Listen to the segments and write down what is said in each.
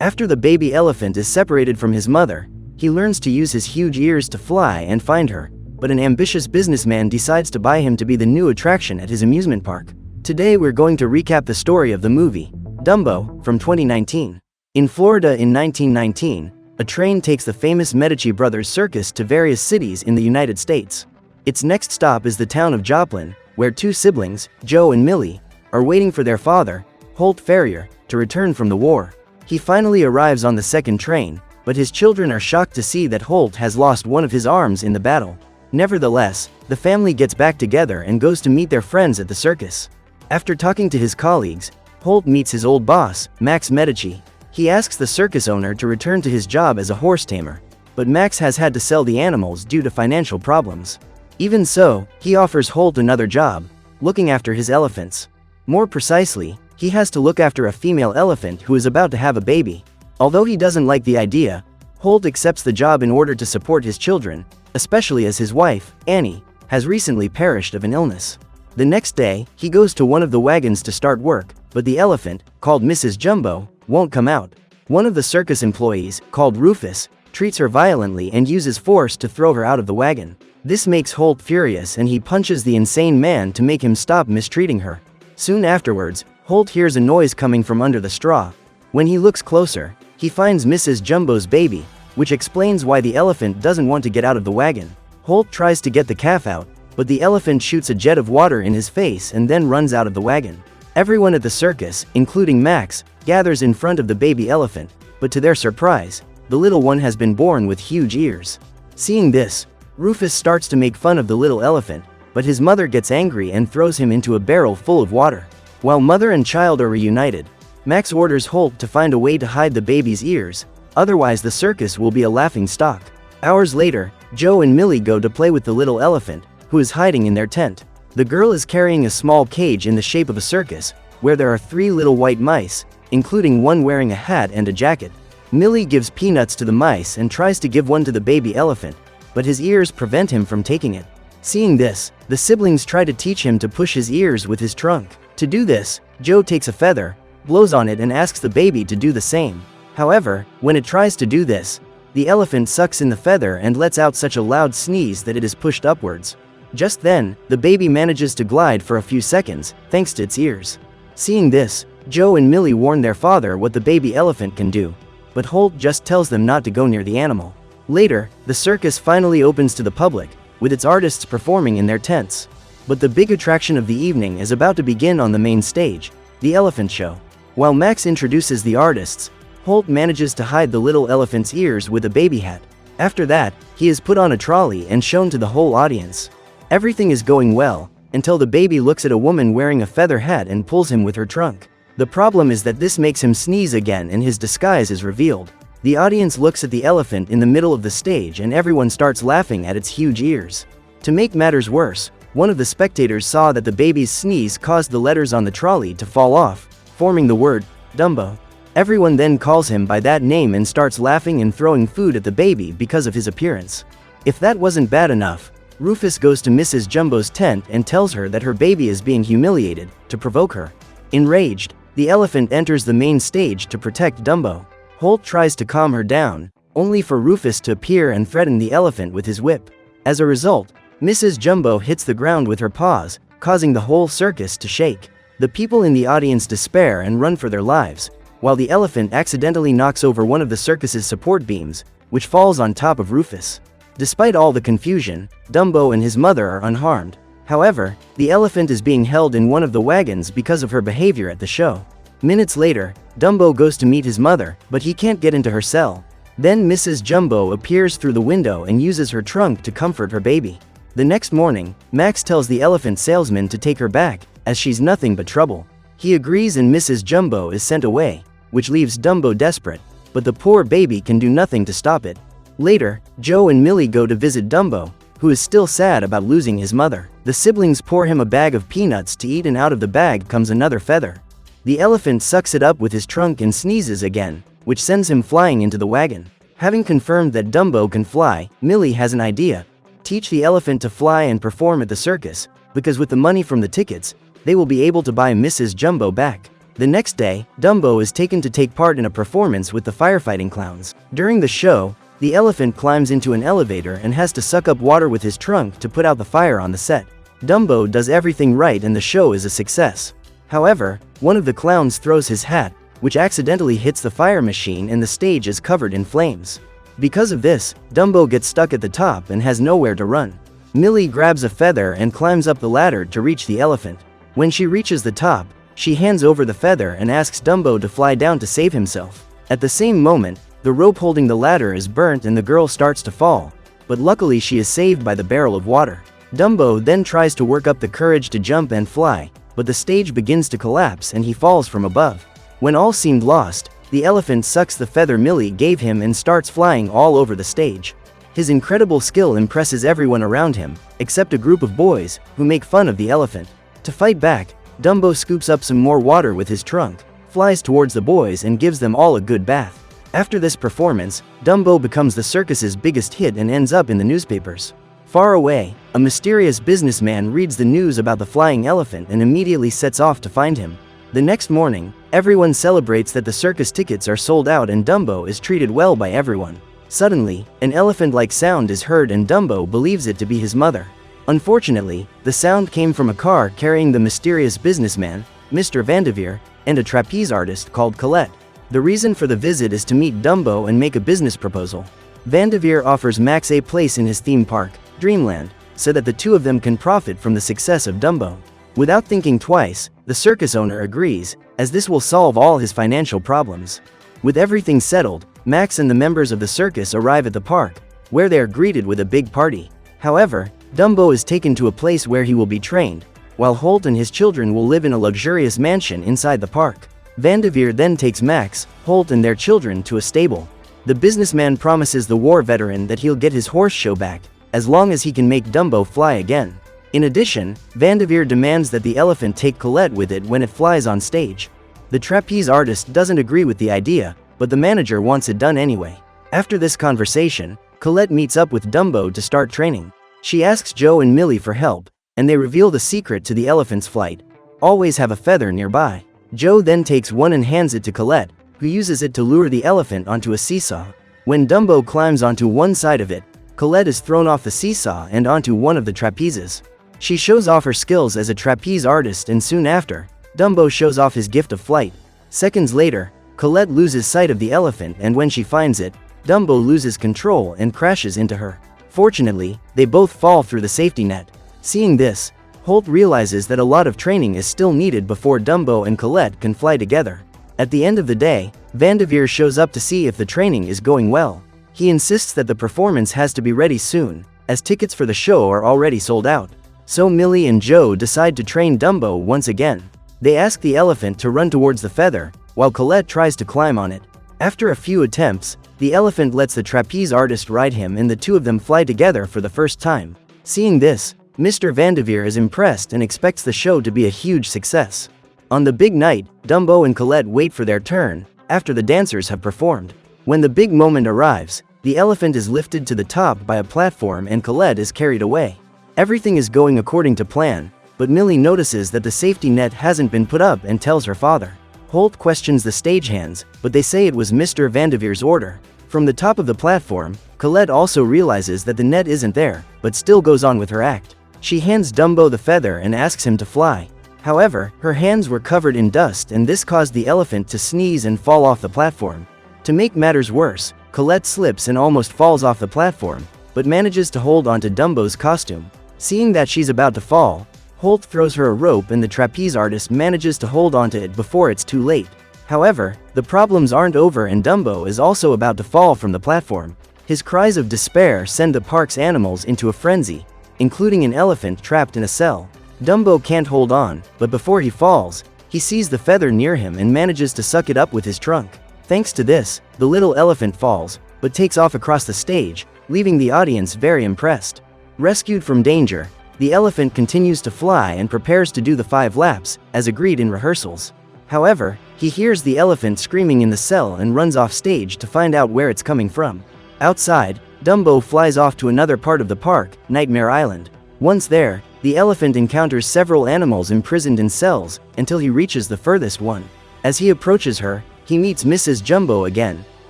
After the baby elephant is separated from his mother, he learns to use his huge ears to fly and find her, but an ambitious businessman decides to buy him to be the new attraction at his amusement park. Today we're going to recap the story of the movie, Dumbo, from 2019. In Florida in 1919, a train takes the famous Medici Brothers circus to various cities in the United States. Its next stop is the town of Joplin, where two siblings, Joe and Millie, are waiting for their father, Holt Ferrier, to return from the war. He finally arrives on the second train, but his children are shocked to see that Holt has lost one of his arms in the battle. Nevertheless, the family gets back together and goes to meet their friends at the circus. After talking to his colleagues, Holt meets his old boss, Max Medici. He asks the circus owner to return to his job as a horse tamer, but Max has had to sell the animals due to financial problems. Even so, he offers Holt another job, looking after his elephants. More precisely, he has to look after a female elephant who is about to have a baby. Although he doesn't like the idea, Holt accepts the job in order to support his children, especially as his wife, Annie, has recently perished of an illness. The next day, he goes to one of the wagons to start work, but the elephant, called Mrs. Jumbo, won't come out. One of the circus employees, called Rufus, treats her violently and uses force to throw her out of the wagon. This makes Holt furious and he punches the insane man to make him stop mistreating her. Soon afterwards, Holt hears a noise coming from under the straw. When he looks closer, he finds Mrs. Jumbo's baby, which explains why the elephant doesn't want to get out of the wagon. Holt tries to get the calf out, but the elephant shoots a jet of water in his face and then runs out of the wagon. Everyone at the circus, including Max, gathers in front of the baby elephant, but to their surprise, the little one has been born with huge ears. Seeing this, Rufus starts to make fun of the little elephant, but his mother gets angry and throws him into a barrel full of water. While mother and child are reunited, Max orders Holt to find a way to hide the baby's ears, otherwise the circus will be a laughing stock. Hours later, Joe and Millie go to play with the little elephant, who is hiding in their tent. The girl is carrying a small cage in the shape of a circus, where there are 3 little white mice, including one wearing a hat and a jacket. Millie gives peanuts to the mice and tries to give one to the baby elephant, but his ears prevent him from taking it. Seeing this, the siblings try to teach him to push his ears with his trunk. To do this, Joe takes a feather, blows on it and asks the baby to do the same. However, when it tries to do this, the elephant sucks in the feather and lets out such a loud sneeze that it is pushed upwards. Just then, the baby manages to glide for a few seconds, thanks to its ears. Seeing this, Joe and Millie warn their father what the baby elephant can do, but Holt just tells them not to go near the animal. Later, the circus finally opens to the public, with its artists performing in their tents. But the big attraction of the evening is about to begin on the main stage, the elephant show. While Max introduces the artists, Holt manages to hide the little elephant's ears with a baby hat. After that, he is put on a trolley and shown to the whole audience. Everything is going well, until the baby looks at a woman wearing a feather hat and pulls him with her trunk. The problem is that this makes him sneeze again and his disguise is revealed. The audience looks at the elephant in the middle of the stage and everyone starts laughing at its huge ears. To make matters worse, one of the spectators saw that the baby's sneeze caused the letters on the trolley to fall off, forming the word, Dumbo. Everyone then calls him by that name and starts laughing and throwing food at the baby because of his appearance. If that wasn't bad enough, Rufus goes to Mrs. Jumbo's tent and tells her that her baby is being humiliated, to provoke her. Enraged, the elephant enters the main stage to protect Dumbo. Holt tries to calm her down, only for Rufus to appear and threaten the elephant with his whip. As a result, Mrs. Jumbo hits the ground with her paws, causing the whole circus to shake. The people in the audience despair and run for their lives, while the elephant accidentally knocks over one of the circus's support beams, which falls on top of Rufus. Despite all the confusion, Dumbo and his mother are unharmed. However, the elephant is being held in one of the wagons because of her behavior at the show. Minutes later, Dumbo goes to meet his mother, but he can't get into her cell. Then Mrs. Jumbo appears through the window and uses her trunk to comfort her baby. The next morning, Max tells the elephant salesman to take her back, as she's nothing but trouble. He agrees and Mrs. Jumbo is sent away, which leaves Dumbo desperate, but the poor baby can do nothing to stop it. Later, Joe and Millie go to visit Dumbo, who is still sad about losing his mother. The siblings pour him a bag of peanuts to eat and out of the bag comes another feather. The elephant sucks it up with his trunk and sneezes again, which sends him flying into the wagon. Having confirmed that Dumbo can fly, Millie has an idea. Teach the elephant to fly and perform at the circus, because with the money from the tickets, they will be able to buy Mrs. Jumbo back. The next day, Dumbo is taken to take part in a performance with the firefighting clowns. During the show, the elephant climbs into an elevator and has to suck up water with his trunk to put out the fire on the set. Dumbo does everything right and the show is a success. However, one of the clowns throws his hat, which accidentally hits the fire machine and the stage is covered in flames. Because of this, Dumbo gets stuck at the top and has nowhere to run. Millie grabs a feather and climbs up the ladder to reach the elephant. When she reaches the top, she hands over the feather and asks Dumbo to fly down to save himself. At the same moment, the rope holding the ladder is burnt and the girl starts to fall, but luckily she is saved by the barrel of water. Dumbo then tries to work up the courage to jump and fly, but the stage begins to collapse and he falls from above. When all seemed lost, the elephant sucks the feather Millie gave him and starts flying all over the stage. His incredible skill impresses everyone around him, except a group of boys, who make fun of the elephant. To fight back, Dumbo scoops up some more water with his trunk, flies towards the boys and gives them all a good bath. After this performance, Dumbo becomes the circus's biggest hit and ends up in the newspapers. Far away, a mysterious businessman reads the news about the flying elephant and immediately sets off to find him. The next morning, everyone celebrates that the circus tickets are sold out and Dumbo is treated well by everyone. Suddenly, an elephant-like sound is heard and Dumbo believes it to be his mother. Unfortunately, the sound came from a car carrying the mysterious businessman, Mr. Vanderveer, and a trapeze artist called Colette. The reason for the visit is to meet Dumbo and make a business proposal. Vanderveer offers Max a place in his theme park, Dreamland, so that the two of them can profit from the success of Dumbo. Without thinking twice, the circus owner agrees, as this will solve all his financial problems. With everything settled, Max and the members of the circus arrive at the park, where they are greeted with a big party. However, Dumbo is taken to a place where he will be trained, while Holt and his children will live in a luxurious mansion inside the park. Vanderveer then takes Max, Holt and their children to a stable. The businessman promises the war veteran that he'll get his horse show back, as long as he can make Dumbo fly again. In addition, Vanderveer demands that the elephant take Colette with it when it flies on stage. The trapeze artist doesn't agree with the idea, but the manager wants it done anyway. After this conversation, Colette meets up with Dumbo to start training. She asks Joe and Millie for help, and they reveal the secret to the elephant's flight. Always have a feather nearby. Joe then takes one and hands it to Colette, who uses it to lure the elephant onto a seesaw. When Dumbo climbs onto one side of it, Colette is thrown off the seesaw and onto one of the trapezes. She shows off her skills as a trapeze artist and soon after, Dumbo shows off his gift of flight. Seconds later, Colette loses sight of the elephant and when she finds it, Dumbo loses control and crashes into her. Fortunately, they both fall through the safety net. Seeing this, Holt realizes that a lot of training is still needed before Dumbo and Colette can fly together. At the end of the day, Vanderveer shows up to see if the training is going well. He insists that the performance has to be ready soon, as tickets for the show are already sold out. So Millie and Joe decide to train Dumbo once again. They ask the elephant to run towards the feather, while Colette tries to climb on it. After a few attempts, the elephant lets the trapeze artist ride him and the two of them fly together for the first time. Seeing this, Mr. Vanderveer is impressed and expects the show to be a huge success. On the big night, Dumbo and Colette wait for their turn, after the dancers have performed. When the big moment arrives, the elephant is lifted to the top by a platform and Colette is carried away. Everything is going according to plan, but Millie notices that the safety net hasn't been put up and tells her father. Holt questions the stagehands, but they say it was Mr. Vanderveer's order. From the top of the platform, Colette also realizes that the net isn't there, but still goes on with her act. She hands Dumbo the feather and asks him to fly. However, her hands were covered in dust and this caused the elephant to sneeze and fall off the platform. To make matters worse, Colette slips and almost falls off the platform, but manages to hold onto Dumbo's costume. Seeing that she's about to fall, Holt throws her a rope and the trapeze artist manages to hold onto it before it's too late. However, the problems aren't over and Dumbo is also about to fall from the platform. His cries of despair send the park's animals into a frenzy, including an elephant trapped in a cell. Dumbo can't hold on, but before he falls, he sees the feather near him and manages to suck it up with his trunk. Thanks to this, the little elephant falls, but takes off across the stage, leaving the audience very impressed. Rescued from danger, the elephant continues to fly and prepares to do the 5 laps, as agreed in rehearsals. However, he hears the elephant screaming in the cell and runs off stage to find out where it's coming from. Outside, Dumbo flies off to another part of the park, Nightmare Island. Once there, the elephant encounters several animals imprisoned in cells, until he reaches the furthest one. As he approaches her, he meets Mrs. Jumbo again,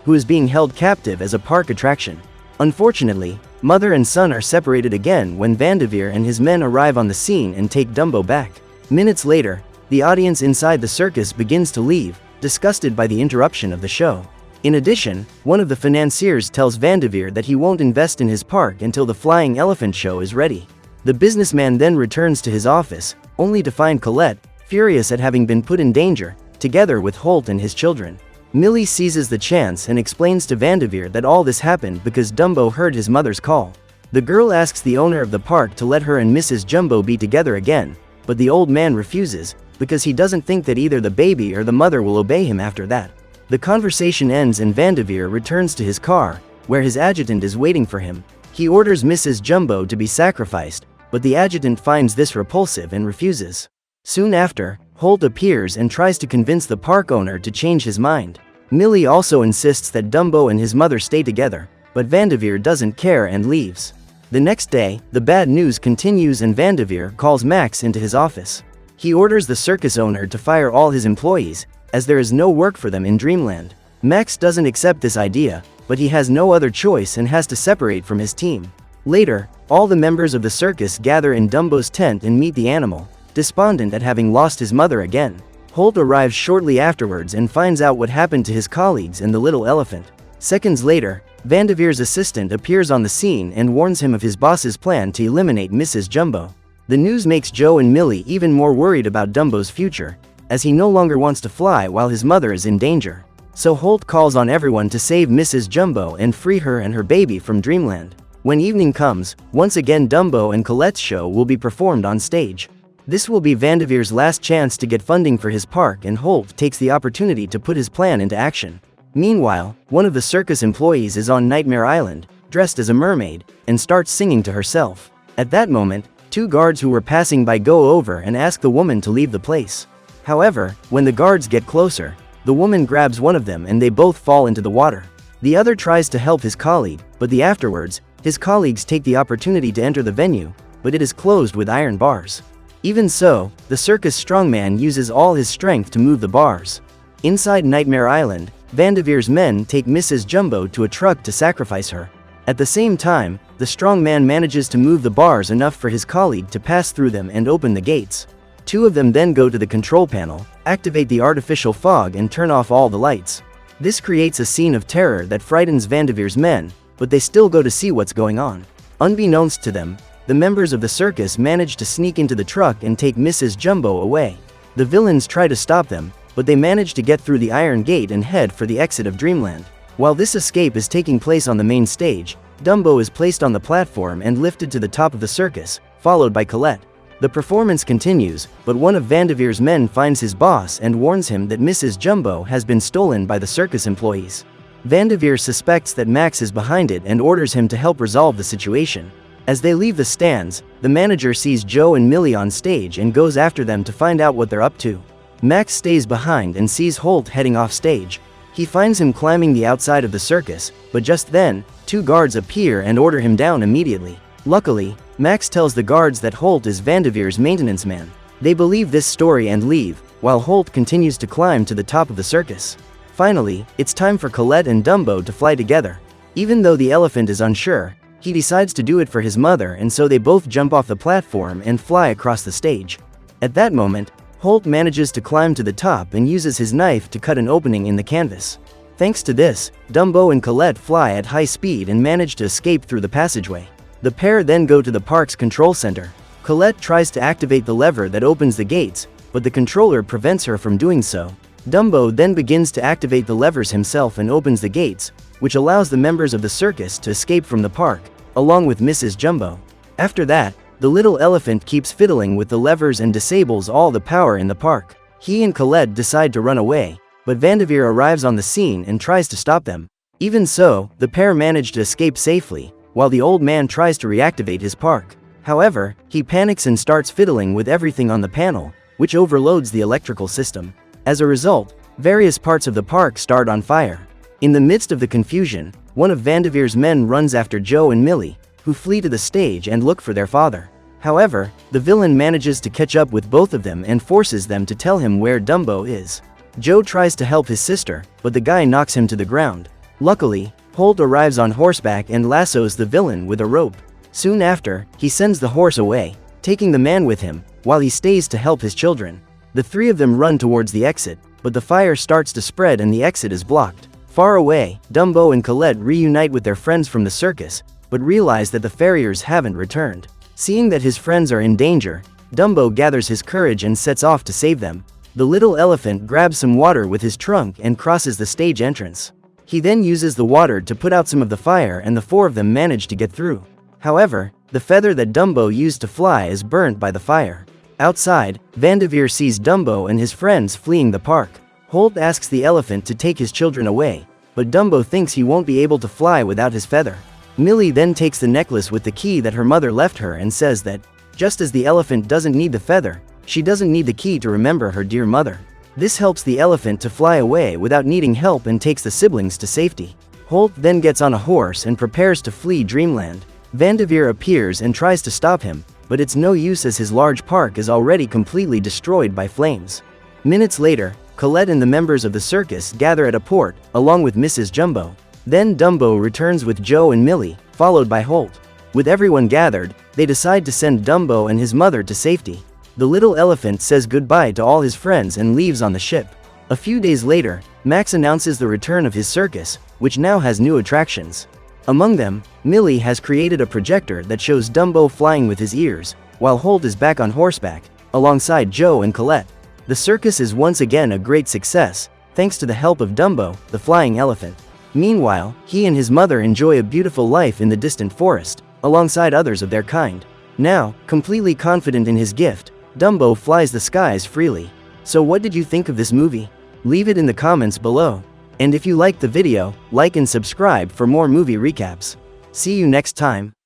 who is being held captive as a park attraction. Unfortunately, mother and son are separated again when Vanderveer and his men arrive on the scene and take Dumbo back. Minutes later, the audience inside the circus begins to leave, disgusted by the interruption of the show. In addition, one of the financiers tells Vanderveer that he won't invest in his park until the flying elephant show is ready. The businessman then returns to his office, only to find Colette, furious at having been put in danger, together with Holt and his children. Millie seizes the chance and explains to Vanderveer that all this happened because Dumbo heard his mother's call. The girl asks the owner of the park to let her and Mrs. Jumbo be together again, but the old man refuses, because he doesn't think that either the baby or the mother will obey him after that. The conversation ends and Vanderveer returns to his car, where his adjutant is waiting for him. He orders Mrs. Jumbo to be sacrificed, but the adjutant finds this repulsive and refuses. Soon after, Holt appears and tries to convince the park owner to change his mind. Millie also insists that Dumbo and his mother stay together, but Vanderveer doesn't care and leaves. The next day, the bad news continues and Vanderveer calls Max into his office. He orders the circus owner to fire all his employees, as there is no work for them in Dreamland. Max doesn't accept this idea, but he has no other choice and has to separate from his team. Later, all the members of the circus gather in Dumbo's tent and meet the animal, despondent at having lost his mother again. Holt arrives shortly afterwards and finds out what happened to his colleagues and the little elephant. Seconds later, Vanderveer's assistant appears on the scene and warns him of his boss's plan to eliminate Mrs. Jumbo. The news makes Joe and Millie even more worried about Dumbo's future, as he no longer wants to fly while his mother is in danger. So Holt calls on everyone to save Mrs. Jumbo and free her and her baby from Dreamland. When evening comes, once again Dumbo and Colette's show will be performed on stage. This will be Vanderveer's last chance to get funding for his park and Holt takes the opportunity to put his plan into action. Meanwhile, one of the circus employees is on Nightmare Island, dressed as a mermaid, and starts singing to herself. At that moment, two guards who were passing by go over and ask the woman to leave the place. However, when the guards get closer, the woman grabs one of them and they both fall into the water. The other tries to help his colleague, but afterwards, his colleagues take the opportunity to enter the venue, but it is closed with iron bars. Even so, the circus strongman uses all his strength to move the bars. Inside Nightmare Island, Vanderveer's men take Mrs. Jumbo to a truck to sacrifice her. At the same time, the strongman manages to move the bars enough for his colleague to pass through them and open the gates. Two of them then go to the control panel, activate the artificial fog and turn off all the lights. This creates a scene of terror that frightens Vanderveer's men, but they still go to see what's going on. Unbeknownst to them, the members of the circus manage to sneak into the truck and take Mrs. Jumbo away. The villains try to stop them, but they manage to get through the iron gate and head for the exit of Dreamland. While this escape is taking place on the main stage, Dumbo is placed on the platform and lifted to the top of the circus, followed by Colette. The performance continues, but one of Vanderveer's men finds his boss and warns him that Mrs. Jumbo has been stolen by the circus employees. Vanderveer suspects that Max is behind it and orders him to help resolve the situation. As they leave the stands, the manager sees Joe and Millie on stage and goes after them to find out what they're up to. Max stays behind and sees Holt heading off stage. He finds him climbing the outside of the circus, but just then, two guards appear and order him down immediately. Luckily, Max tells the guards that Holt is Vanderveer's maintenance man. They believe this story and leave, while Holt continues to climb to the top of the circus. Finally, it's time for Colette and Dumbo to fly together. Even though the elephant is unsure, he decides to do it for his mother and so they both jump off the platform and fly across the stage. At that moment, Holt manages to climb to the top and uses his knife to cut an opening in the canvas. Thanks to this, Dumbo and Colette fly at high speed and manage to escape through the passageway. The pair then go to the park's control center. Colette tries to activate the lever that opens the gates, but the controller prevents her from doing so. Dumbo then begins to activate the levers himself and opens the gates, which allows the members of the circus to escape from the park, along with Mrs. Jumbo. After that, the little elephant keeps fiddling with the levers and disables all the power in the park. He and Colette decide to run away, but Vanderveer arrives on the scene and tries to stop them. Even so, the pair manage to escape safely, while the old man tries to reactivate his park. However, he panics and starts fiddling with everything on the panel, which overloads the electrical system. As a result, various parts of the park start on fire. In the midst of the confusion, one of Vanderveer's men runs after Joe and Millie, who flee to the stage and look for their father. However, the villain manages to catch up with both of them and forces them to tell him where Dumbo is. Joe tries to help his sister, but the guy knocks him to the ground. Luckily, Holt arrives on horseback and lassos the villain with a rope. Soon after, he sends the horse away, taking the man with him, while he stays to help his children. The three of them run towards the exit, but the fire starts to spread and the exit is blocked. Far away, Dumbo and Colette reunite with their friends from the circus, but realize that the farriers haven't returned. Seeing that his friends are in danger, Dumbo gathers his courage and sets off to save them. The little elephant grabs some water with his trunk and crosses the stage entrance. He then uses the water to put out some of the fire and the four of them manage to get through. However, the feather that Dumbo used to fly is burnt by the fire. Outside, Vanderveer sees Dumbo and his friends fleeing the park. Holt asks the elephant to take his children away, but Dumbo thinks he won't be able to fly without his feather. Millie then takes the necklace with the key that her mother left her and says that, just as the elephant doesn't need the feather, she doesn't need the key to remember her dear mother. This helps the elephant to fly away without needing help and takes the siblings to safety. Holt then gets on a horse and prepares to flee Dreamland. Vanderveer appears and tries to stop him, but it's no use as his large park is already completely destroyed by flames. Minutes later, Colette and the members of the circus gather at a port, along with Mrs. Jumbo. Then Dumbo returns with Joe and Millie, followed by Holt. With everyone gathered, they decide to send Dumbo and his mother to safety. The little elephant says goodbye to all his friends and leaves on the ship. A few days later, Max announces the return of his circus, which now has new attractions. Among them, Millie has created a projector that shows Dumbo flying with his ears, while Holt is back on horseback, alongside Joe and Colette. The circus is once again a great success, thanks to the help of Dumbo, the flying elephant. Meanwhile, he and his mother enjoy a beautiful life in the distant forest, alongside others of their kind. Now, completely confident in his gift, Dumbo flies the skies freely. So what did you think of this movie? Leave it in the comments below. And if you liked the video, like and subscribe for more movie recaps. See you next time.